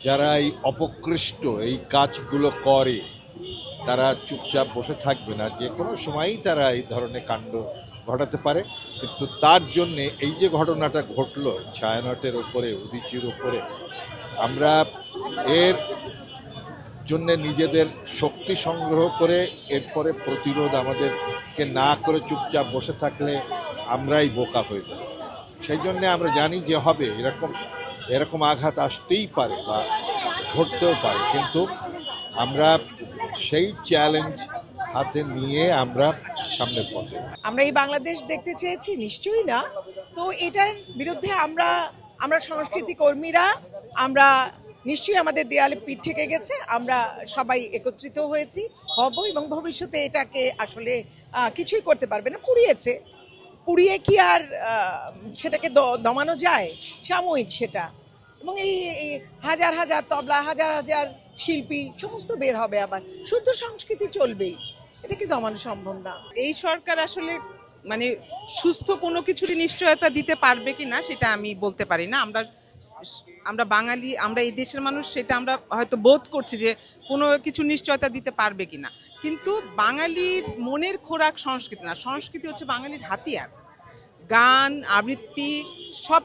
যারা এই অপকৃষ্ট এই কাজগুলো করে তারা চুপচাপ বসে থাকবে না, যে কোনো সময়ই তারা এই ধরনের কাণ্ড ঘটাতে পারে। কিন্তু তার জন্যে এই যে ঘটনাটা ঘটলো ছায়ানটের ওপরে, উদীচীর ওপরে, আমরা এর জন্যে নিজেদের শক্তি সংগ্রহ করে এরপরে প্রতিরোধ আমাদেরকে না করে চুপচাপ বসে থাকলে আমরাই বোকা হয়ে যাব। সেই জন্যে আমরা জানি যে হবে, এরকম আঘাত আসতেই পারে বা ঘটতেও পারে, কিন্তু আমরা সেই চ্যালেঞ্জ হাতে নিয়ে আমরা সামনের পথে। আমরা এই বাংলাদেশ দেখতে চেয়েছি? নিশ্চয়ই না। তো এটার বিরুদ্ধে আমরা সংস্কৃতি কর্মীরা আমরা নিশ্চয়ই আমাদের দেয়ালে পিঠ থেকে গেছে, আমরা সবাই একত্রিত হয়েছি, হব, এবং ভবিষ্যতে এটাকে আসলে কিছুই করতে পারবে না। পুড়িয়ে কি আর সেটাকে দমানো যায়? সাময়িক সেটা, এবং এই হাজার হাজার তবলা, হাজার হাজার শিল্পী সমস্ত বের হবে, আবার শুদ্ধ সংস্কৃতি চলবেই, এটাকে দমানো সম্ভব না। এই সরকার আসলে মানে সুস্থ কোনো কিছুরই নিশ্চয়তা দিতে পারবে কি না সেটা আমি বলতে পারি না। আমরা বাঙালি, আমরা এই দেশের মানুষ, সেটা আমরা হয়তো বোধ করছি যে কোনো কিছু নিশ্চয়তা দিতে পারবে কিনা। কিন্তু বাঙালির মনের খোরাক সংস্কৃতি না, সংস্কৃতি হচ্ছে বাঙালির হাতিয়ার। গান, আবৃত্তি, সব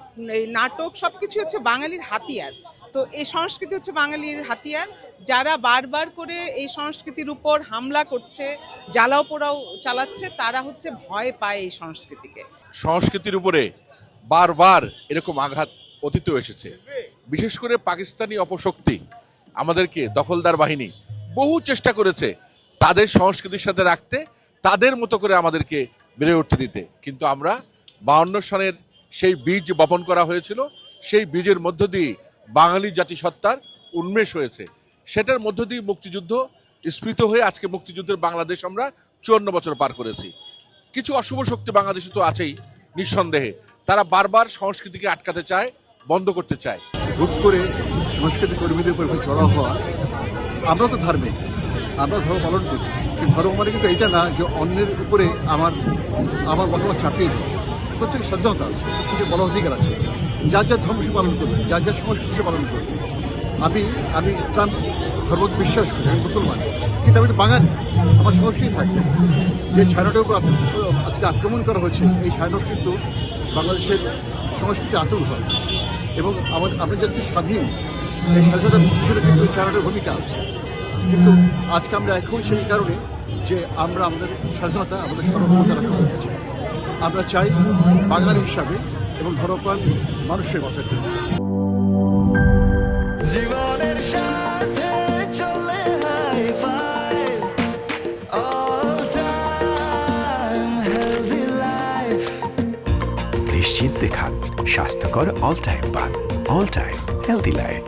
নাটক, সব কিছু হচ্ছে বাঙালির হাতিয়ার। তো এই সংস্কৃতি হচ্ছে বাঙালির হাতিয়ার। যারা বারবার করে এই সংস্কৃতির উপর হামলা করছে, জ্বালাও পোড়াও চালাচ্ছে, তারা হচ্ছে ভয় পায় এই সংস্কৃতিকে। সংস্কৃতির উপরে বারবার এরকম আঘাত অতীতেও এসেছে। বিশেষ করে পাকিস্তানি অপশক্তি, আমাদেরকে দখলদার বাহিনী বহু চেষ্টা করেছে তাদের সংস্কৃতির সাথে রাখতে, তাদের মতো করে আমাদেরকে বেড়ে উঠতে দিতে। কিন্তু আমরা 52 সনের সেই বীজ বপন করা হয়েছিল, সেই বীজের মধ্য দিয়ে বাঙালি জাতিসত্তার উন্মেষ হয়েছে। সেটার মধ্য দিয়ে মুক্তিযুদ্ধ স্ফীত হয়ে আজকে মুক্তিযুদ্ধের বাংলাদেশ আমরা 54 বছর পার করেছি। কিছু অশুভ শক্তি বাংলাদেশে তো আছেই নিঃসন্দেহে, তারা বারবার সংস্কৃতিকে আটকাতে চায়, বন্ধ করতে চায়। হুট করে সংস্কৃতি কর্মীদের উপর চড়াও হওয়া, আমরা তো ধার্মিক, আমরা ধর্ম পালন করি, কিন্তু ধর্ম মানে কিন্তু এটা না যে অন্যের উপরে আমার মতামত চাপিয়ে দিই। প্রত্যেকের স্বাধীনতা আছে, প্রত্যেকের বড় অধিকার আছে, যার যার ধর্ম সে পালন করবে, যার যার সংস্কৃতি সে পালন করবে। আমি ইসলাম ধর্ম বিশ্বাস করি, আমি মুসলমান, কিন্তু আমি বাঙালি, আমার সংস্কৃতি থাকবে। যে ছায়ানটের উপর আজকে আক্রমণ করা হয়েছে, এই ছায়ানট কিন্তু বাংলাদেশের সংস্কৃতি আতুল হয়, এবং আমরা যাতে স্বাধীন, এই স্বাধীনতার পিছনে কিন্তু ছায়ানটের ভূমিকা আছে। কিন্তু আজকে আমরা এখন সেই কারণে যে আমরা আমাদের স্বাধীনতা, আমাদের সার্বভৌমতা রক্ষা করতে চাই। আমরা চাই বাঙালি হিসাবে এবং ধর্মপ্রাণ মানুষের বাঁচাতে। জীবনের সাথে চলে high five, all time healthy life. নিশ্চিন্তে খান, স্বাস্থ্যকর অল টাইম পান। All time healthy life.